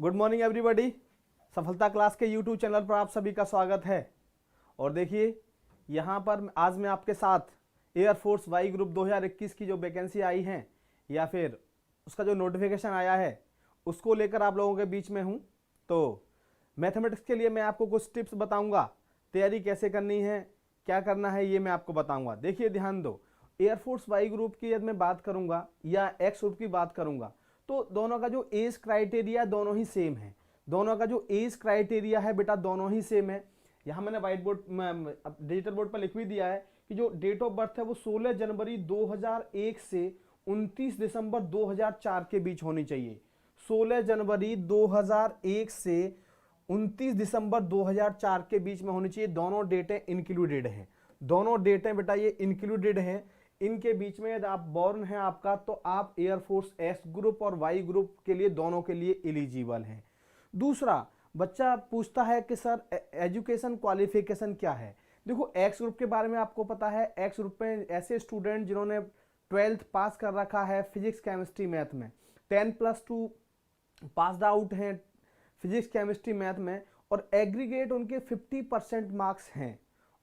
Good morning everybody. सफलता class के YouTube channel पर आप सभी का स्वागत है। और देखिए यहाँ पर आज मैं आपके साथ एयरफोर्स वाई ग्रुप 2021 की जो वैकेंसी आई है या फिर उसका जो नोटिफिकेशन आया है उसको लेकर आप लोगों के बीच में हूँ। तो मैथमेटिक्स के लिए मैं आपको कुछ टिप्स बताऊँगा, तैयारी कैसे करनी है, क्या करना है, ये मैं आपको बताऊँगा। देखिए ध्यान दो, एयरफोर्स वाई ग्रुप की यदि मैं बात करूँगा या एक्स ग्रुप की बात करूँगा तो दोनों का जो एज क्राइटेरिया दोनों ही सेम है। दोनों का जो एज क्राइटेरिया है बेटा दोनों ही सेम है। यहाँ मैंने व्हाइट बोर्ड डिजिटल बोर्ड पर लिख भी दिया है कि जो डेट ऑफ बर्थ है वो 16 जनवरी 2001 से 29 दिसंबर 2004 के बीच होनी चाहिए। 16 जनवरी 2001 से 29 दिसंबर 2004 के बीच में होनी चाहिए। दोनों डेटें इंक्लूडेड हैं, दोनों डेटें बेटा ये इंक्लूडेड हैं। इनके बीच में यदि आप बॉर्न हैं आपका तो आप एयरफोर्स एस ग्रुप और वाई ग्रुप के लिए दोनों के लिए एलिजिबल हैं। दूसरा, बच्चा पूछता है कि सर एजुकेशन क्वालिफिकेशन क्या है। देखो एक्स ग्रुप के बारे में आपको पता है, एक्स ग्रुप में ऐसे स्टूडेंट जिन्होंने 12th पास कर रखा है फिजिक्स केमिस्ट्री मैथ में, 10+2 पास्ड आउट हैं फिजिक्स केमिस्ट्री मैथ में और एग्रीगेट उनके 50% मार्क्स हैं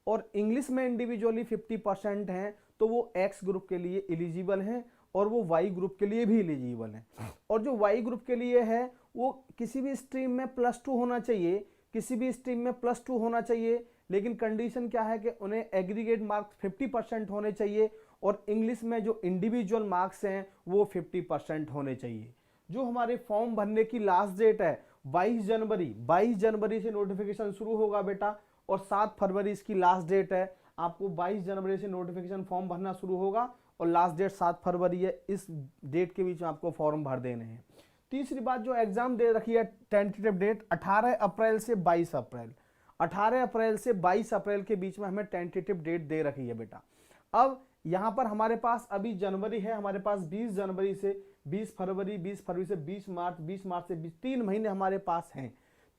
और इंग्लिश में इंडिविजुअली 50% हैं, तो वो एक्स ग्रुप के लिए एलिजिबल हैं और वो वाई ग्रुप के लिए भी एलिजिबल हैं। और जो वाई ग्रुप के लिए है वो किसी भी स्ट्रीम में +2 होना चाहिए, किसी भी स्ट्रीम में +2 होना चाहिए, लेकिन कंडीशन क्या है कि उन्हें एग्रीगेट मार्क्स 50% होने चाहिए और इंग्लिश में जो इंडिविजुअल मार्क्स हैं वो 50% होने चाहिए। जो हमारे फॉर्म भरने की लास्ट डेट है 22 जनवरी से नोटिफिकेशन शुरू होगा बेटा और 7 फरवरी इसकी लास्ट डेट है। आपको 22 जनवरी से नोटिफिकेशन फॉर्म भरना शुरू होगा और लास्ट डेट 7 फरवरी है। इस डेट के बीच में आपको फॉर्म भर देने हैं। तीसरी बात, जो एग्जाम दे रखी है टेंटेटिव डेट 18 अप्रैल से 22 अप्रैल, 18 अप्रैल से 22 अप्रैल के बीच में हमें टेंटेटिव डेट दे रखी है बेटा। अब यहाँ पर हमारे पास अभी जनवरी है, हमारे पास 20 जनवरी से 20 फरवरी, 20 फरवरी से 20 मार्च, 20 मार्च से 3 महीने हमारे पास हैं,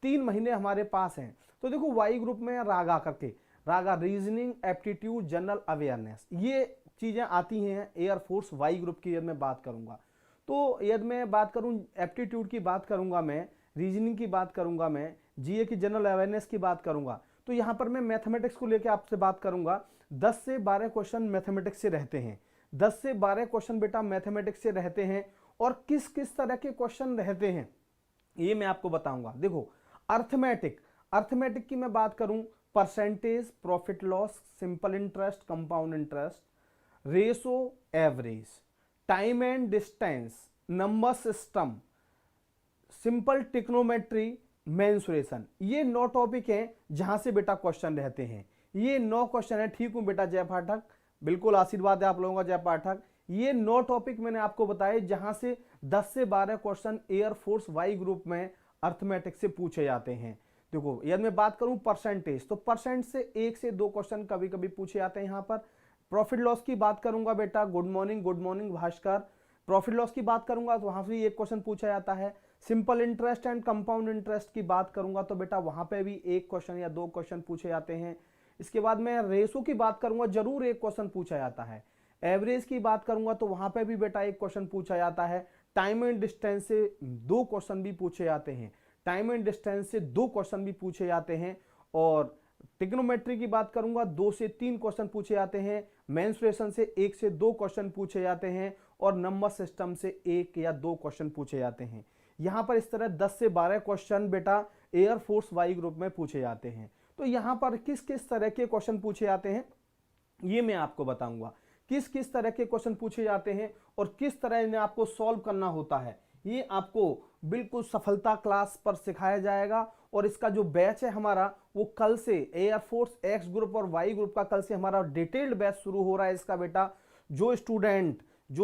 3 महीने हमारे पास हैं। तो देखो वाई ग्रुप में रागा करके, रागा रीजनिंग एप्टीट्यूड जनरल अवेयरनेस, ये चीजें आती हैं एयरफोर्स वाई ग्रुप की। यदि मैं बात करूंगा तो यदि मैं बात करूं एप्टीट्यूड की बात करूंगा, मैं रीजनिंग की बात करूंगा, मैं जीए की जनरल अवेयरनेस की बात करूंगा, तो यहां पर मैं मैथमेटिक्स को लेकर आपसे बात करूंगा। 10 से 12 क्वेश्चन मैथमेटिक्स से रहते हैं, 10 से 12 क्वेश्चन बेटा मैथमेटिक्स से रहते हैं। और किस किस तरह के क्वेश्चन रहते हैं ये मैं आपको बताऊंगा। देखो अर्थमेटिक की मैं बात करूं, percentage, profit loss, simple interest, compound interest, ratio, average, time and distance, number system, simple टिक्नोमेट्री, mensuration, ये 9 टॉपिक हैं जहां से बेटा क्वेश्चन रहते हैं। ये 9 क्वेश्चन है। ठीक हूं बेटा जय पाठक, बिल्कुल आशीर्वाद है आप लोगों का जय पाठक। ये 9 टॉपिक मैंने आपको बताए जहां से 10 से 12 क्वेश्चन एयरफोर्स वाई ग्रुप में अर्थमेटिक से पूछे जाते हैं। देखो यदि मैं बात करूं परसेंटेज, तो परसेंट से 1 से 2 क्वेश्चन कभी कभी पूछे जाते हैं यहाँ पर। प्रॉफिट लॉस की बात करूंगा बेटा, good morning Bhaskar, profit loss की बात करूंगा तो वहां से 1 क्वेश्चन पूछा जाता है। Simple interest and compound interest की बात करूंगा तो बेटा वहां पे भी 1 क्वेश्चन या 2 क्वेश्चन पूछे जाते हैं। इसके बाद मैं रेशो की बात करूंगा, जरूर 1 क्वेश्चन पूछा जाता है। एवरेज की बात करूंगा तो वहां पे भी बेटा 1 क्वेश्चन पूछा जाता है। टाइम एंड डिस्टेंस से 2 क्वेश्चन भी पूछे जाते हैं, टाइम एंड डिस्टेंस से 2 क्वेश्चन भी पूछे जाते हैं। और टिग्नोमेट्री की बात करूंगा 2 से 3 क्वेश्चन पूछे जाते हैं। मेंसुरेशन से 1 से 2 क्वेश्चन पूछे जाते हैं और नंबर सिस्टम से 1 या 2 क्वेश्चन पूछे जाते हैं। यहां पर इस तरह 10 से 12 क्वेश्चन बेटा एयरफोर्स वाई ग्रुप में पूछे जाते हैं। तो यहां पर किस किस तरह के क्वेश्चन पूछे जाते हैं ये मैं आपको बताऊंगा, किस किस तरह के क्वेश्चन पूछे जाते हैं और किस तरह इन्हें आपको सॉल्व करना होता है, ये आपको बिल्कुल सफलता क्लास पर सिखाया जाएगा। और इसका जो बैच है हमारा वो कल से, एयरफोर्स एक्स ग्रुप और वाई ग्रुप का कल से हमारा डिटेल्ड बैच शुरू हो रहा है इसका बेटा। जो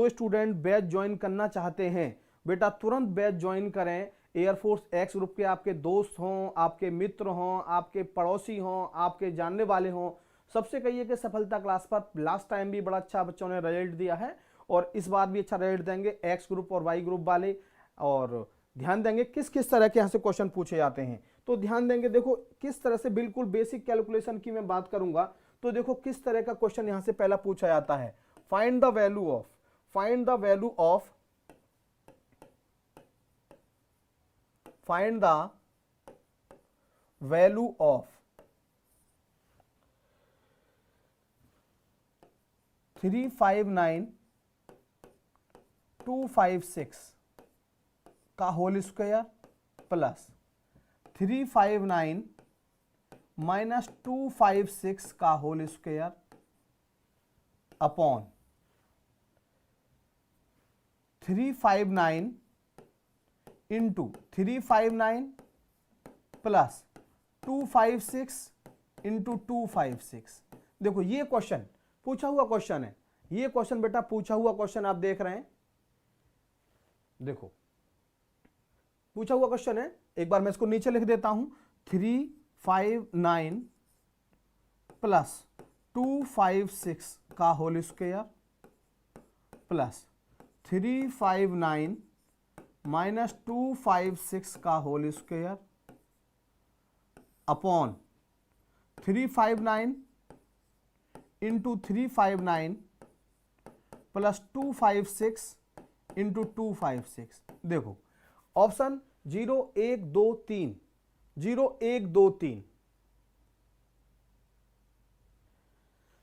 स्टूडेंट बैच ज्वाइन करना चाहते हैं बेटा तुरंत बैच ज्वाइन करें। एयरफोर्स एक्स ग्रुप के आपके दोस्त हों, आपके मित्र हों, आपके पड़ोसी हों, आपके जानने वाले हों, सबसे कहिए कि सफलता क्लास पर लास्ट टाइम भी बड़ा अच्छा बच्चों ने रिजल्ट दिया है और इस बार भी अच्छा रिजल्ट देंगे एक्स ग्रुप और वाई ग्रुप वाले। और ध्यान देंगे किस किस तरह के यहाँ से क्वेश्चन पूछे जाते हैं, तो ध्यान देंगे। देखो किस तरह से, बिल्कुल बेसिक कैलकुलेशन की मैं बात करूंगा तो देखो किस तरह का क्वेश्चन यहाँ से पहला पूछा जाता है। Find the value of find the value of 359,256 का होल स्क्वायर प्लस 359 माइनस 256 का whole square upon 359 into 359 plus 256 into 256। देखो ये क्वेश्चन पूछा हुआ क्वेश्चन है, ये क्वेश्चन बेटा पूछा हुआ क्वेश्चन आप देख रहे हैं, देखो पूछा हुआ क्वेश्चन है। एक बार मैं इसको नीचे लिख देता हूं, 359 प्लस 256 का होल स्क्वायर प्लस 359 माइनस 256 का whole square upon 359 into 359 plus 256 into 256। देखो ऑप्शन 0 1 2 3, 0 1 2 3।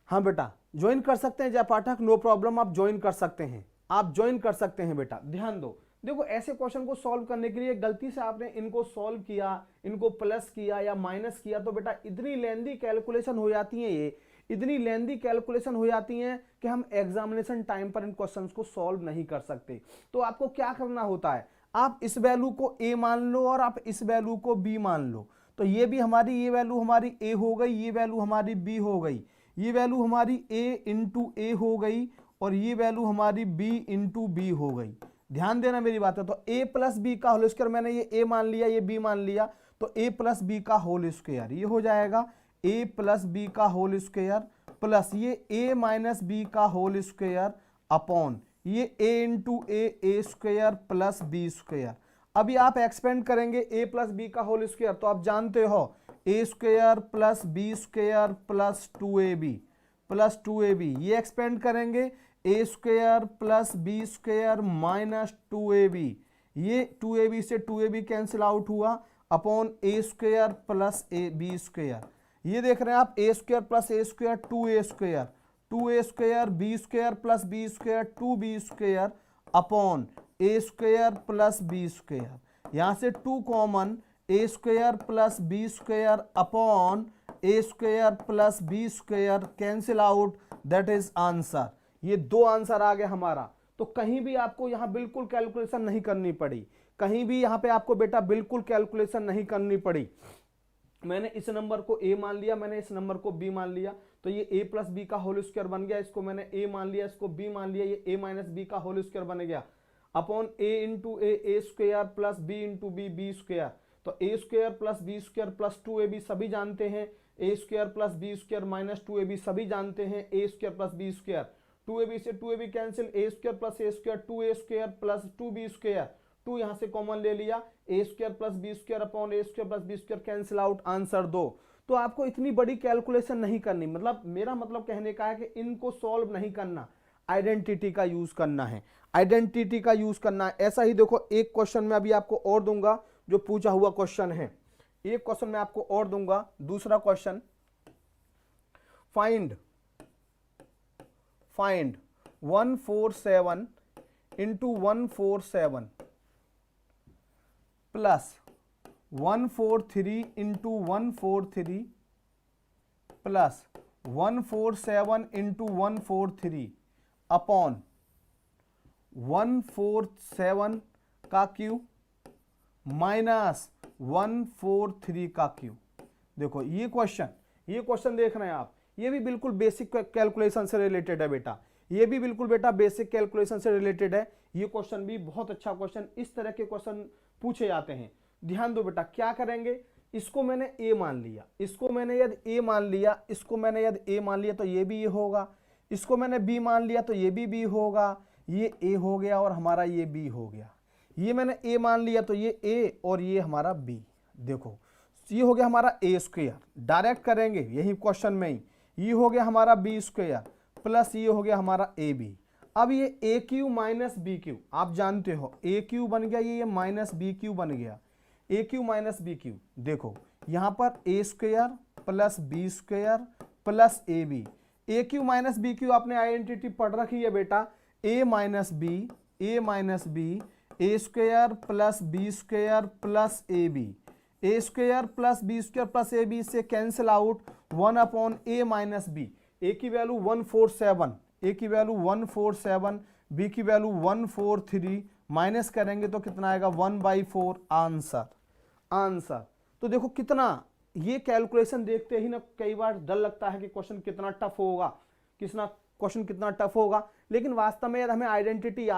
हाँ बेटा ज्वाइन कर सकते हैं जय पाठक, नो प्रॉब्लम, आप ज्वाइन कर सकते हैं, आप ज्वाइन कर सकते हैं बेटा। ध्यान दो, देखो ऐसे क्वेश्चन को सॉल्व करने के लिए गलती से आपने इनको सॉल्व किया, इनको प्लस किया या माइनस किया तो बेटा इतनी लेंदी कैलकुलेशन हो जाती है, ये इतनी लेंदी कैलकुलेशन हो जाती हैं कि हम एग्जामिनेशन टाइम पर इन क्वेश्चंस को सॉल्व नहीं कर सकते। तो आपको क्या करना होता है, आप इस वैल्यू को a मान लो और आप इस वैल्यू को b मान लो, तो ये भी हमारी ये वैल्यू हमारी a हो गई, ये वैल्यू हमारी b हो गई, ये वैल्यू हमारी a इंटू ए हो गई और ये वैल्यू हमारी b इंटू बी हो गई। ध्यान देना मेरी बात है, तो a प्लस बी का होल स्क्वायर, मैंने ये a मान लिया, ये b मान लिया, तो a प्लस बी का होल स्क्वायर ये हो जाएगा a प्लस बी का होल स्क्वायर प्लस ये a माइनस बी का होल स्क्वायर अपॉन ये a into A square plus B square. अभी आप एक्सपेंड करेंगे a प्लस बी का होल स्क्वायर, तो आप जानते हो a square plus B square plus 2ab, ये एक्सपेंड करेंगे a square plus B square minus 2ab, ये 2ab से 2ab कैंसिल आउट हुआ upon a square plus B square. ये देख रहे हैं आप a square plus a square 2a square, 2a square B square plus B square 2b square upon a square plus B square. यहाँ से 2 common, a square plus B square upon a square plus B square cancel out, that is answer. ये 2 answer आ गया हमारा। तो कहीं भी आपको यहाँ बिल्कुल कैलकुलेशन नहीं करनी पड़ी, कहीं भी यहाँ पे आपको बेटा बिल्कुल कैलकुलेशन नहीं करनी पड़ी। मैंने इस नंबर को a मान लिया, मैंने इस नंबर को b मान लिया, तो ये a प्लस बी का होल स्क्वायर बन गया, इसको मैंने a मान लिया, इसको b मान लिया, ये a माइनस बी का होल स्क्वायर बन गया upon a into A square plus b into B square. तो a square plus B square plus 2ab सभी जानते हैं, a square plus B square minus 2ab सभी जानते हैं, a square plus B square, 2ab से 2ab cancel, a square plus a square 2a square plus 2b square, 2 यहां से common ले लिया, a square plus B square upon a square plus B square cancel out, answer 2। तो आपको इतनी बड़ी calculation नहीं करनी, मतलब मेरा मतलब कहने का है कि इनको सॉल्व नहीं करना, आइडेंटिटी का यूज करना है, आइडेंटिटी का यूज करना है। ऐसा ही देखो एक क्वेश्चन मैं अभी आपको और दूंगा जो पूछा हुआ क्वेश्चन है, एक क्वेश्चन मैं आपको और दूंगा, दूसरा question, find 147 into 147 plus 143 into 143 plus 147 into 143 upon 147 का क्यूब माइनस 143 का क्यूब। देखो ये क्वेश्चन देख रहे हैं आप, ये भी बिल्कुल बेसिक कैलकुलेशन से रिलेटेड है बेटा, ये भी बिल्कुल बेटा बेसिक कैलकुलेशन से रिलेटेड है। ये क्वेश्चन भी बहुत अच्छा क्वेश्चन, इस तरह के क्वेश्चन पूछे जाते हैं। ध्यान दो बेटा, क्या करेंगे, इसको मैंने a मान लिया, इसको मैंने यदि a मान लिया, इसको मैंने यदि a मान लिया तो ये भी ये होगा, इसको मैंने b मान लिया तो ये भी b होगा, ये a हो गया और हमारा ये b हो गया। ये मैंने a मान लिया तो ये a और ये हमारा b। देखो ये हो गया हमारा a स्क्वायर, डायरेक्ट करेंगे यही क्वेश्चन में ही, ये हो गया हमारा b स्क्वायर प्लस ये हो गया हमारा ab। अब ये a cube minus B cube, आप जानते हो a क्यू बन गया, ये माइनस बी क्यू बन गया, A cube minus B cube, देखो यहां पर A square plus B square plus A B. A cube minus B cube आपने आइडेंटिटी पढ़ रखी है बेटा, A minus B A square plus B square plus A B, A square plus B square plus A B से cancel out 1 upon A minus B. A की value 147, A की value 147, B की value 143, minus करेंगे तो कितना आएगा 1/4 answer. तो देखो कितना ये कैलकुलेशन देखते ही ना कई बार डर लगता है कि क्वेश्चन कितना टफ होगा, क्वेश्चन कितना टफ होगा, लेकिन वास्तव में यदि हमें आइडेंटिटी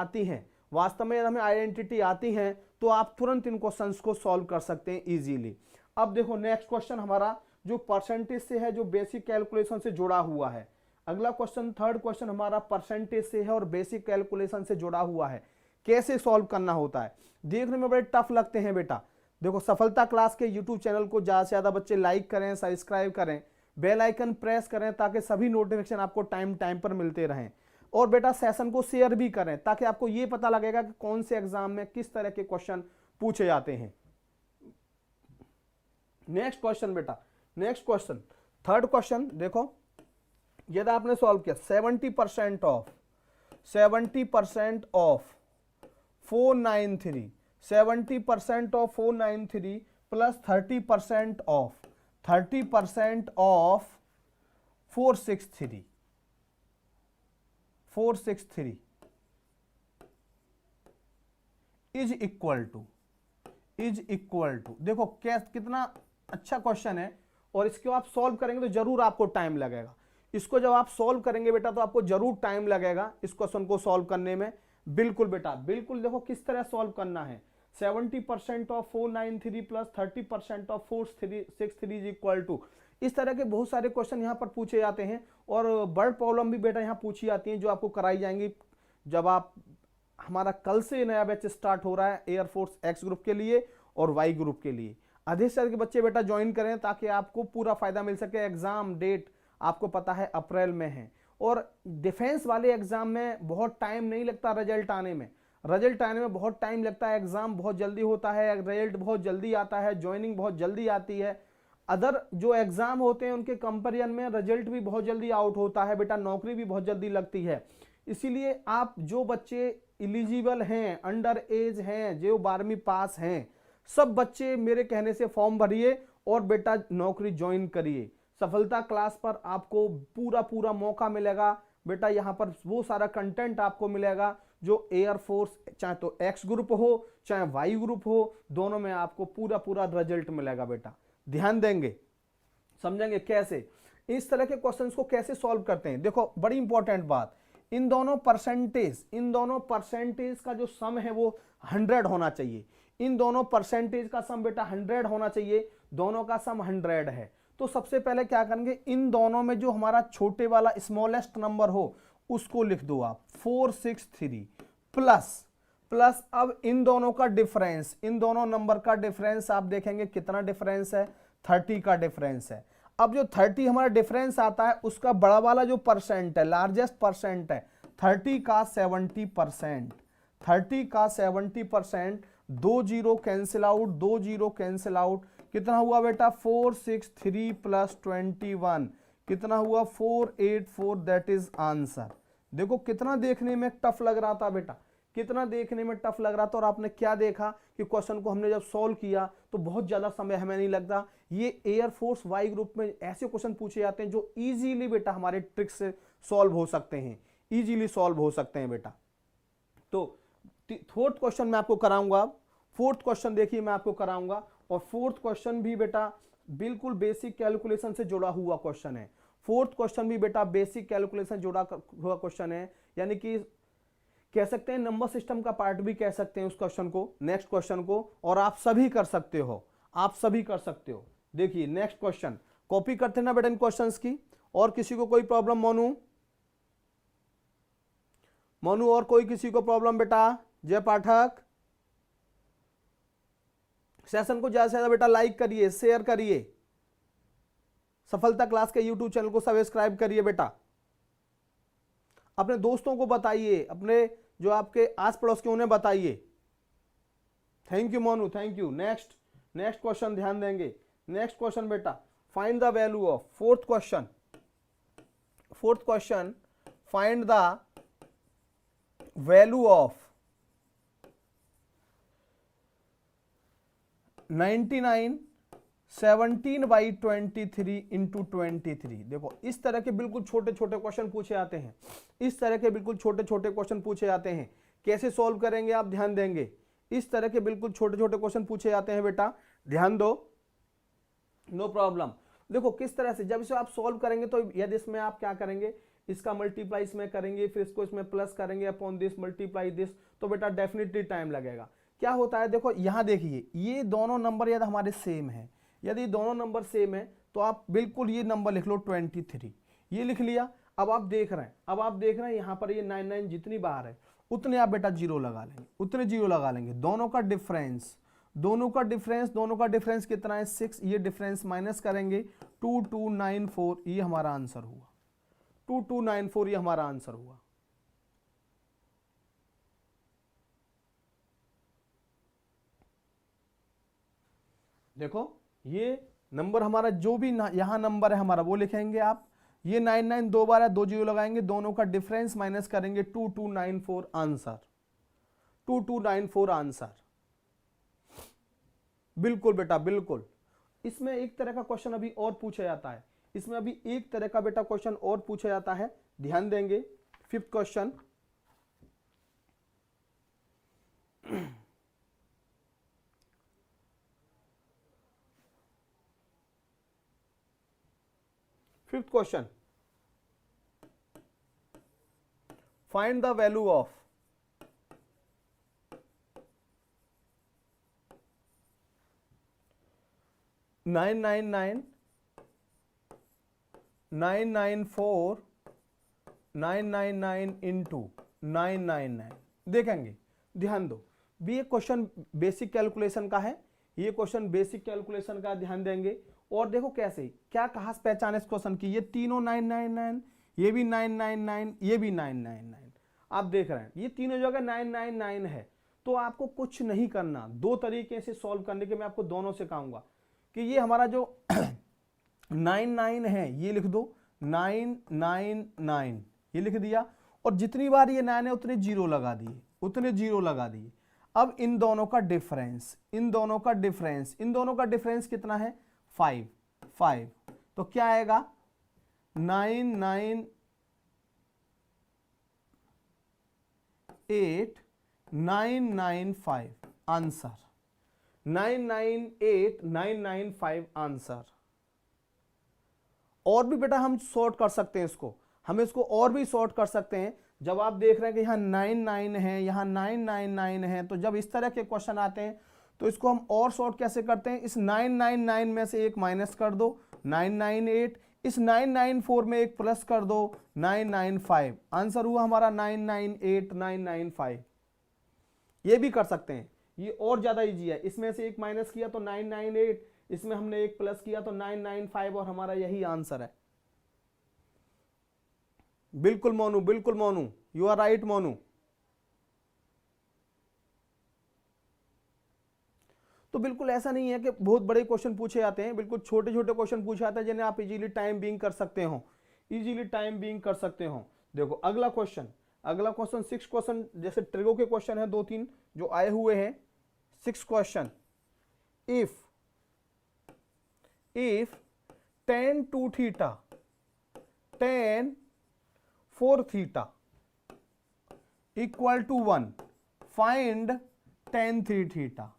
आती है तो आप तुरंत इन क्वेश्चंस को सॉल्व कर सकते हैं इजीली। अब देखो नेक्स्ट क्वेश्चन हमारा जो परसेंटेज से है, जो बेसिक कैलकुलेशन से जुड़ा हुआ है। अगला क्वेश्चन, थर्ड क्वेश्चन हमारा परसेंटेज से है और बेसिक कैलकुलेशन से जुड़ा हुआ है। कैसे सॉल्व करना होता है, देखने में बड़े टफ लगते हैं बेटा। देखो सफलता क्लास के यूट्यूब चैनल को ज्यादा से ज्यादा बच्चे लाइक करें, सब्सक्राइब करें, बेल आइकन प्रेस करें ताकि सभी नोटिफिकेशन आपको टाइम पर मिलते रहें। और बेटा सेशन को शेयर भी करें ताकि आपको ये पता लगेगा कि कौन से एग्जाम में किस तरह के क्वेश्चन पूछे जाते हैं। नेक्स्ट क्वेश्चन बेटा, नेक्स्ट क्वेश्चन, थर्ड क्वेश्चन देखो, यदि आपने सॉल्व किया 70% of 493, 70% of 493 plus 30% of 463 is equal to, देखो कितना अच्छा क्वेश्चन है और इसको आप सॉल्व करेंगे तो जरूर आपको टाइम लगेगा। इसको जब आप सॉल्व करेंगे बेटा तो आपको जरूर टाइम लगेगा इस क्वेश्चन को सॉल्व करने में। बिल्कुल बेटा, बिल्कुल देखो किस तरह सॉल्व करना है। 70% of 493 plus 30% of 463 is equal to, इस तरह के बहुत सारे क्वेश्चन यहाँ पर पूछे जाते हैं और वर्ड प्रॉब्लम भी बेटा यहाँ पूछी जाती हैं जो आपको कराई जाएंगी जब आप, हमारा कल से नया बैच स्टार्ट हो रहा है एयरफोर्स एक्स ग्रुप के लिए और वाई ग्रुप के लिए। अधिक से अधिक बच्चे बेटा ज्वाइन करें ताकि आपको पूरा फायदा मिल सके। एग्जाम डेट आपको पता है अप्रैल में है और डिफेंस वाले एग्जाम में बहुत टाइम नहीं लगता रिजल्ट आने में बहुत टाइम लगता है। एग्जाम बहुत जल्दी होता है, रिजल्ट बहुत जल्दी आता है, ज्वाइनिंग बहुत जल्दी आती है। अदर जो एग्जाम होते हैं उनके कंपेरिजन में रिजल्ट भी बहुत जल्दी आउट होता है बेटा, नौकरी भी बहुत जल्दी लगती है। इसीलिए आप जो बच्चे एलिजिबल हैं, अंडर एज हैं, जो 12वीं पास हैं, सब बच्चे मेरे कहने से फॉर्म भरिए और बेटा नौकरी ज्वाइन करिए। सफलता क्लास पर आपको पूरा मौका मिलेगा बेटा। यहाँ पर वो सारा कंटेंट आपको मिलेगा जो एयरफोर्स, चाहे तो एक्स ग्रुप हो चाहे वाई ग्रुप हो, दोनों में आपको पूरा रिजल्ट मिलेगा बेटा। ध्यान देंगे, समझेंगे कैसे इस तरह के क्वेश्चंस को कैसे सॉल्व करते हैं। देखो बड़ी इंपॉर्टेंट बात, इन दोनों परसेंटेज का जो सम है वो 100 होना चाहिए। इन दोनों परसेंटेज का सम बेटा 100 होना चाहिए, दोनों का सम 100 है। तो सबसे पहले क्या करेंगे, इन दोनों में जो हमारा छोटे वाला स्मॉलेस्ट नंबर हो उसको लिख दो आप 463 प्लस अब इन दोनों का डिफरेंस, इन दोनों नंबर का डिफरेंस आप देखेंगे कितना डिफरेंस है, 30 का डिफरेंस है। अब जो 30 हमारा डिफरेंस आता है उसका बड़ा वाला जो परसेंट है, लार्जेस्ट परसेंट है 30 का 70%, 30 का 70%, 2 जीरो कैंसिल आउट, कितना हुआ बेटा 463 प्लस 21 कितना हुआ 484, दैट इज आंसर। देखो कितना देखने में टफ लग रहा था बेटा, और आपने क्या देखा कि क्वेश्चन को हमने जब सॉल्व किया तो बहुत ज्यादा समय हमें नहीं लगता। ये एयरफोर्स वाई ग्रुप में ऐसे क्वेश्चन पूछे जाते हैं जो इजीली बेटा हमारे ट्रिक से सॉल्व हो सकते हैं, बेटा। तो फोर्थ क्वेश्चन मैं आपको कराऊंगा, फोर्थ क्वेश्चन देखिए मैं आपको कराऊंगा, और फोर्थ क्वेश्चन भी बेटा बिल्कुल बेसिक कैलकुलेशन से जुड़ा हुआ क्वेश्चन है। फोर्थ क्वेश्चन भी बेटा बेसिक कैलकुलेशन जुड़ा हुआ क्वेश्चन है, यानी कि कह सकते हैं नंबर सिस्टम का पार्ट भी कह सकते हैं उस क्वेश्चन को, नेक्स्ट क्वेश्चन को, और आप सभी कर सकते हो, देखिए नेक्स्ट क्वेश्चन कॉपी करते ना बेटा इन क्वेश्चंस की। और किसी को कोई प्रॉब्लम, मोनू और कोई किसी को प्रॉब्लम बेटा? जय पाठक, सेशन को ज्यादा से ज्यादा बेटा लाइक करिए, शेयर करिए, सफलता क्लास के यूट्यूब चैनल को सब्सक्राइब करिए बेटा, अपने दोस्तों को बताइए, अपने जो आपके आस पड़ोस के उन्हें बताइए। Thank you Monu, thank you. Next next question ध्यान देंगे। नेक्स्ट क्वेश्चन बेटा, find the value of, fourth question find the value of 99 17/23 into 23। देखो इस तरह के बिल्कुल छोटे छोटे क्वेश्चन पूछे जाते हैं, इस तरह के बिल्कुल छोटे छोटे क्वेश्चन पूछे जाते हैं। कैसे सॉल्व करेंगे आप ध्यान देंगे, इस तरह के बिल्कुल छोटे छोटे क्वेश्चन पूछे जाते हैं बेटा, ध्यान दो, नो प्रॉब्लम। देखो किस तरह से, जब इसे आप सॉल्व करेंगे तो यदि इसमें आप क्या करेंगे, इसका मल्टीप्लाई इसमें करेंगे, फिर इसको इसमें प्लस करेंगे अपॉन दिस मल्टीप्लाई दिस, तो बेटा डेफिनेटली टाइम लगेगा। क्या होता है देखो यहां देखिए, ये दोनों नंबर यदि हमारे सेम है, यदि दोनों नंबर सेम है तो आप बिल्कुल ये नंबर लिख लो 23, ये लिख लिया। अब आप देख रहे हैं, यहां पर ये 99 जितनी बार है उतने आप बेटा जीरो लगा लेंगे, उतने जीरो लगा लेंगे। दोनों का डिफरेंस कितना है 6, ये डिफरेंस माइनस करेंगे 2294, ये हमारा आंसर हुआ 2294, ये हमारा आंसर हुआ। देखो ये नंबर हमारा जो भी यहां नंबर है हमारा वो लिखेंगे आप, ये 99 दो बार है, 2 जीरो लगाएंगे, दोनों का डिफरेंस माइनस करेंगे 2294 आंसर, 2294 आंसर। बिल्कुल बेटा बिल्कुल। इसमें एक तरह का क्वेश्चन अभी और पूछा जाता है, इसमें अभी एक तरह का बेटा क्वेश्चन और पूछा जाता है, ध्यान देंगे। Fifth question, fifth question, find the value of 999 994 999 into 999। देखेंगे, ध्यान दो, भी ये क्वेश्चन बेसिक कैलकुलेशन का है, ये क्वेश्चन बेसिक कैलकुलेशन का, ध्यान देंगे। और देखो कैसे, क्या कहां से पहचान इस क्वेश्चन की, ये तीनों 999, ये भी 999, ये भी 999, आप देख रहे हैं ये तीनों जगह 999 है। तो आपको कुछ नहीं करना, दो तरीके से सॉल्व करने के मैं आपको दोनों से कहूंगा कि ये हमारा जो 99 है ये लिख दो 999, ये लिख दिया, और जितनी बार ये 9 है उतने जीरो लगा दिए, उतने जीरो लगा दिए। अब इन दोनों का डिफरेंस, इन दोनों का डिफरेंस कितना है 5, तो क्या आएगा 998,995 आंसर, 998,995 आंसर। और भी बेटा हम सॉर्ट कर सकते हैं इसको, हम इसको और भी सॉर्ट कर सकते हैं। जब आप देख रहे हैं कि यहाँ 99 है, यहाँ 999 है, तो जब इस तरह के क्वेश्चन आते हैं तो इसको हम और सॉर्ट कैसे करते हैं, इस 999 में से एक माइनस कर दो 998, इस 994 में एक प्लस कर दो 995, आंसर हुआ हमारा 998,995। ये भी कर सकते हैं, ये और ज्यादा इजी है, इसमें से एक माइनस किया तो 998, इसमें हमने एक प्लस किया तो 995, और हमारा यही आंसर है। बिल्कुल मोनू, बिल्कुल Monu, you are right Monu. तो बिल्कुल ऐसा नहीं है कि बहुत बड़े क्वेश्चन पूछे जाते हैं, बिल्कुल छोटे छोटे क्वेश्चन पूछे जाते हैं जिन्हें आप इजीली टाइम बीइंग कर सकते हो, इजीली टाइम बीइंग कर सकते हो। देखो अगला क्वेश्चन 6 क्वेश्चन, जैसे ट्रिगो के क्वेश्चन है 2-3 जो आए हुए हैं। 6 question, if tan 2 theta tan 4 theta equal to 1, find tan 3 theta,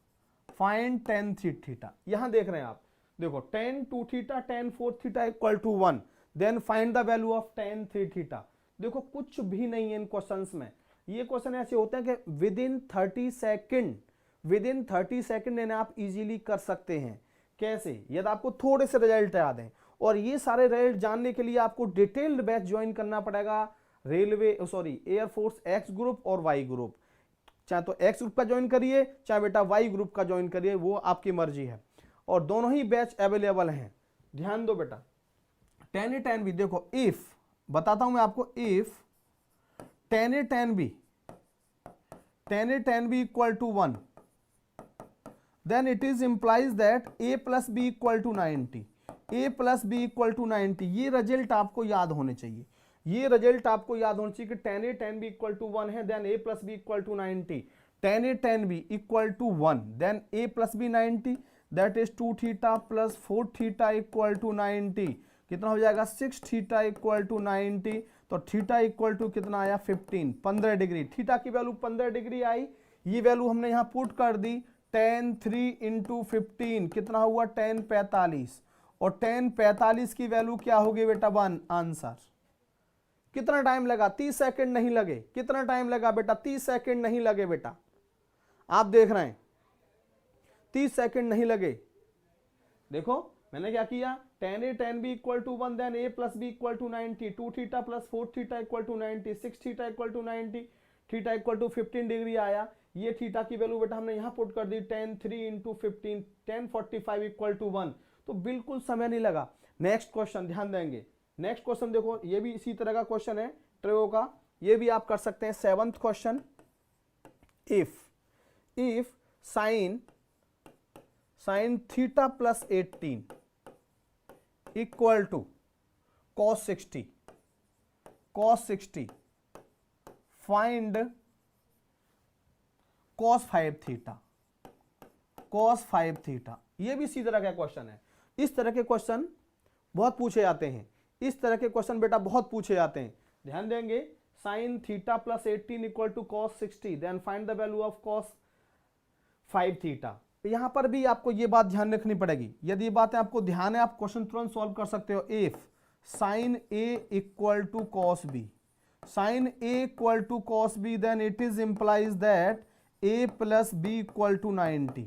find tan 3 theta. यहां देख रहे हैं आप, देखो tan 2 theta tan 4 theta equal to 1, then find the value of tan 3 theta. देखो कुछ भी नहीं है इन क्वेश्चंस में, ये क्वेश्चन ऐसे होते हैं कि विद इन 30 सेकंड इन्हें आप इजीली कर सकते हैं। कैसे, यदि आपको थोड़े से रिजल्ट याद हैं, और ये सारे रिजल्ट जानने के लिए आपको डिटेल्ड बैच ज्वाइन करना पड़ेगा, एयरफोर्स एक्स ग्रुप और वाई ग्रुप। चाहे तो एक्स ग्रुप का ज्वाइन करिए, चाहे बेटा वाई ग्रुप का ज्वाइन करिए, वो आपकी मर्जी है, और दोनों ही बैच अवेलेबल हैं। ध्यान दो बेटा, tan A tan B, देखो इफ, बताता हूं मैं आपको, if tan A tan B equal to 1, then it is implies that a plus b equal to 90, a plus b equal to 90। ये रिजल्ट आपको याद होने चाहिए, ये रिजल्ट आपको याद होना चाहिए कि tan a tan b equal to 1 है, then a plus b equal to 90, tan a tan b equal to 1, then a plus b 90, that is 2 theta plus 4 theta equal to 90। कितना हो जाएगा 6 थीटा इक्वल टू 90। तो theta equal to कितना आया 15 degree. Theta की value 15 degree I, ये value हमने यहाँ पुट कर दी। tan 3 इंटू 15 कितना हुआ tan 45, और tan 45 की वैल्यू क्या होगी बेटा वन आंसर। कितना टाइम लगा 30 सेकंड नहीं लगे। कितना टाइम लगा बेटा 30 सेकंड नहीं लगे बेटा, आप देख रहे हैं 30 सेकंड नहीं लगे। देखो मैंने क्या किया, tan a tan b equal to 1, then a plus b equal to 90, 2 theta plus 4 theta equal to 90, 6 theta equal to 90, theta equal to 15 degree आया। ये थीटा की वैल्यू बेटा हमने यहां पुट कर दी tan 3 into 15, tan 45 equal to 1। तो बिल्कुल समय नहीं लगा। नेक्स्ट क्वेश्चन ध्यान देंगे, नेक्स्ट क्वेश्चन देखो, ये भी इसी तरह का क्वेश्चन है ट्रेगो का, ये भी आप कर सकते हैं। 7th क्वेश्चन, if sine theta plus 18 equal to cos 60 find cos 5 theta. ये भी इसी तरह का क्वेश्चन है। इस तरह के क्वेश्चन बहुत पूछे जाते हैं, इस तरह के क्वेश्चन बेटा बहुत पूछे जाते हैं। ध्यान देंगे, sine theta plus 18 equal to cos 60, then find the value of cos 5 theta. यहां पर भी आपको ये बात ध्यान रखनी पड़ेगी। यदि ये बातें आपको ध्यान है, आप क्वेश्चन तुरंत सॉल्व कर सकते हो। If sine a equal to cos b, sine a equal to cos b, then it is implies that a plus b equal to 90।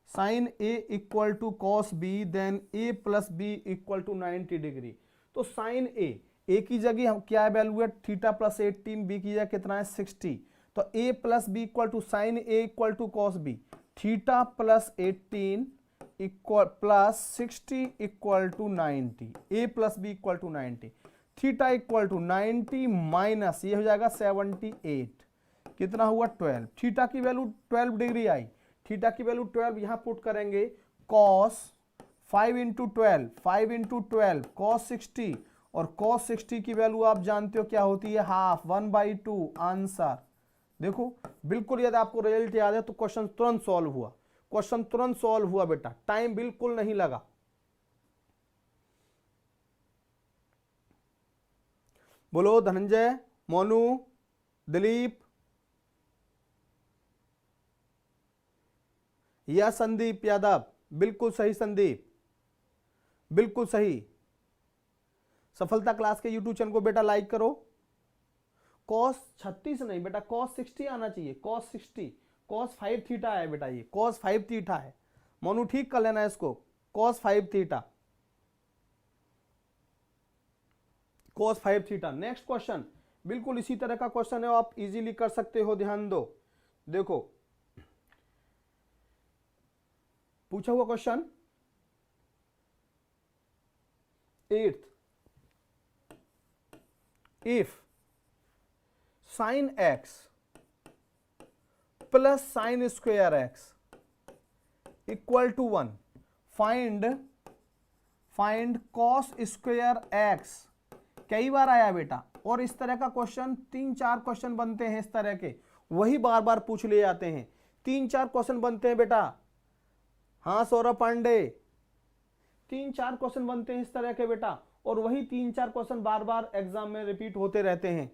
Sine a equal to cos b, then a plus b equal to 90 degree. तो sine a की जगह हम क्या value है theta plus 18, b की जगह कितना है 60। तो a plus b equal to sine a equal to cos b, theta plus 18 equal plus 60 equal to 90, a plus b equal to 90, theta equal to 90 minus ये हो जाएगा 78, कितना हुआ 12। थीटा की वैल्यू 12 डिग्री आई, थीटा की वैल्यू 12 यहां put करेंगे। cos 5 इंटू 12, 5 इंटू 12 cos 60, और cos 60 की वैल्यू आप जानते हो क्या होती है हाफ, 1/2 आंसर। देखो बिल्कुल यदि आपको रिजल्ट याद है तो क्वेश्चन तुरंत सॉल्व हुआ, क्वेश्चन तुरंत सॉल्व हुआ बेटा, टाइम बिल्कुल नहीं लगा। बोलो धनंजय, मोनू, दिलीप या संदीप यादव। बिल्कुल सही संदीप, बिल्कुल सही। सफलता क्लास के यूट्यूब चैनल को बेटा लाइक करो। cos 36 नहीं बेटा cos 60 आना चाहिए, cos 60, cos 5 थीटा है बेटा, ये cos 5 थीटा है। मोनू ठीक कर लेना इसको, cos 5 theta, cos 5 theta. Next question बिल्कुल इसी तरह का क्वेश्चन है, आप इजीली कर सकते हो। ध्यान दो, देखो पूछा हुआ question 8th, if sine x plus sine square x equal to 1, find cos square x। कई बार आया बेटा, और इस तरह का क्वेश्चन 3-4 क्वेश्चन बनते हैं इस तरह के, वही बार बार पूछ लिए जाते हैं। 3-4 क्वेश्चन बनते हैं बेटा, हाँ सौरभ पांडे, 3-4 क्वेश्चन बनते हैं इस तरह के बेटा, और वही 3-4 क्वेश्चन बार बार एग्जाम में रिपीट होते रहते हैं,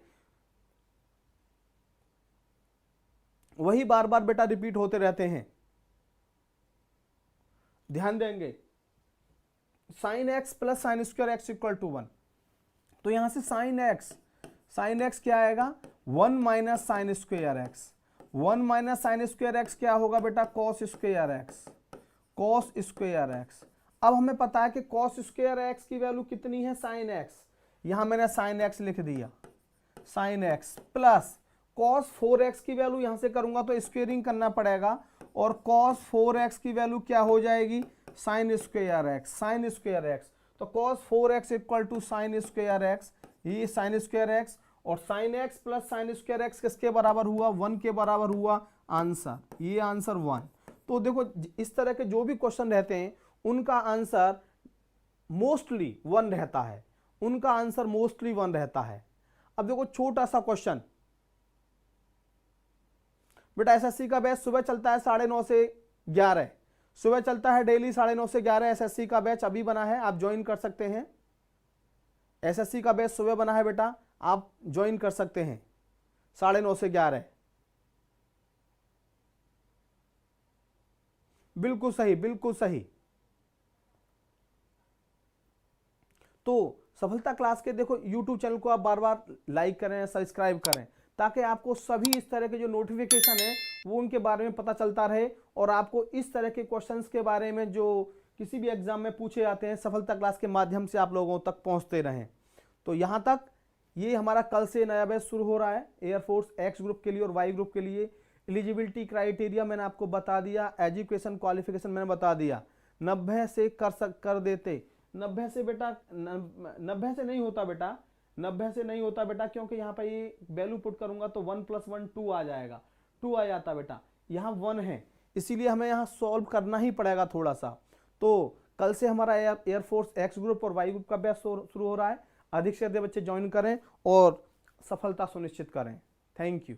वही बार बार बेटा रिपीट होते रहते हैं। ध्यान देंगे, sine X plus sine square X equal to 1, तो यहां से साइन एक्स क्या आएगा 1 minus sine square X, 1 minus sine square X क्या होगा बेटा कॉस स्क्वायर एक्स। अब हमें पता है कि कॉस स्क्वायर एक्स की वैल्यू कितनी है साइन एक्स, यहां मैंने साइन एक्स लिख दिया, sign X plus cos 4x की वैल्यू यहां से करूंगा तो स्क्वेयरिंग करना पड़ेगा, और cos 4x की वैल्यू क्या हो जाएगी साइन स्क्वायर एक्स। तो cos 4x equal to sine square X, ये साइन स्क्वायर एक्स, और sine X plus sine square X किसके बराबर हुआ 1 के बराबर हुआ आंसर, ये आंसर 1। तो देखो इस तरह के जो भी क्वेश्चन रहते हैं उनका आंसर मोस्टली 1 रहता है, उनका आंसर मोस्टली 1 रहता है। अब देखो छोटा सा क्वेश्चन, बेटा एसएससी का बैच सुबह चलता है 9:30 से 11, सुबह चलता है डेली 9:30 से 11। एसएससी का बैच अभी बना है, आप ज्वाइन कर सकते हैं। एसएससी का बैच सुबह बना है बेटा, आप ज्वाइन कर सकते हैं 9:30 से 11। बिल्कुल सही, बिल्कुल सही। तो सफलता क्लास के देखो यूट्यूब चैनल को आप बार बार लाइक करें, सब्सक्राइब करें, ताकि आपको सभी इस तरह के जो नोटिफिकेशन है वो उनके बारे में पता चलता रहे, और आपको इस तरह के क्वेश्चंस के बारे में जो किसी भी एग्जाम में पूछे जाते हैं सफलता क्लास के माध्यम से आप लोगों तक पहुंचते रहें। तो यहाँ तक ये हमारा कल से नया बैच शुरू हो रहा है एयरफोर्स एक्स ग्रुप के लिए और वाई ग्रुप के लिए। एलिजिबिलिटी क्राइटेरिया मैंने आपको बता दिया, एजुकेशन क्वालिफिकेशन मैंने बता दिया। 90 से कर देते, 90 से बेटा 90 से नहीं होता बेटा, 90 से नहीं होता बेटा, क्योंकि यहाँ पे ये वैल्यू पुट करूंगा तो 1 + 1 2 आ जाएगा, 2 आ जाता बेटा, यहाँ 1 है, इसीलिए हमें यहाँ सॉल्व करना ही पड़ेगा थोड़ा सा। तो कल से हमारा एयरफोर्स एक्स ग्रुप और वाई ग्रुप का बैच शुरू हो रहा है। अधिक से अधिक बच्चे ज्वाइन करें और सफलता सुनिश्चित करें। Thank you.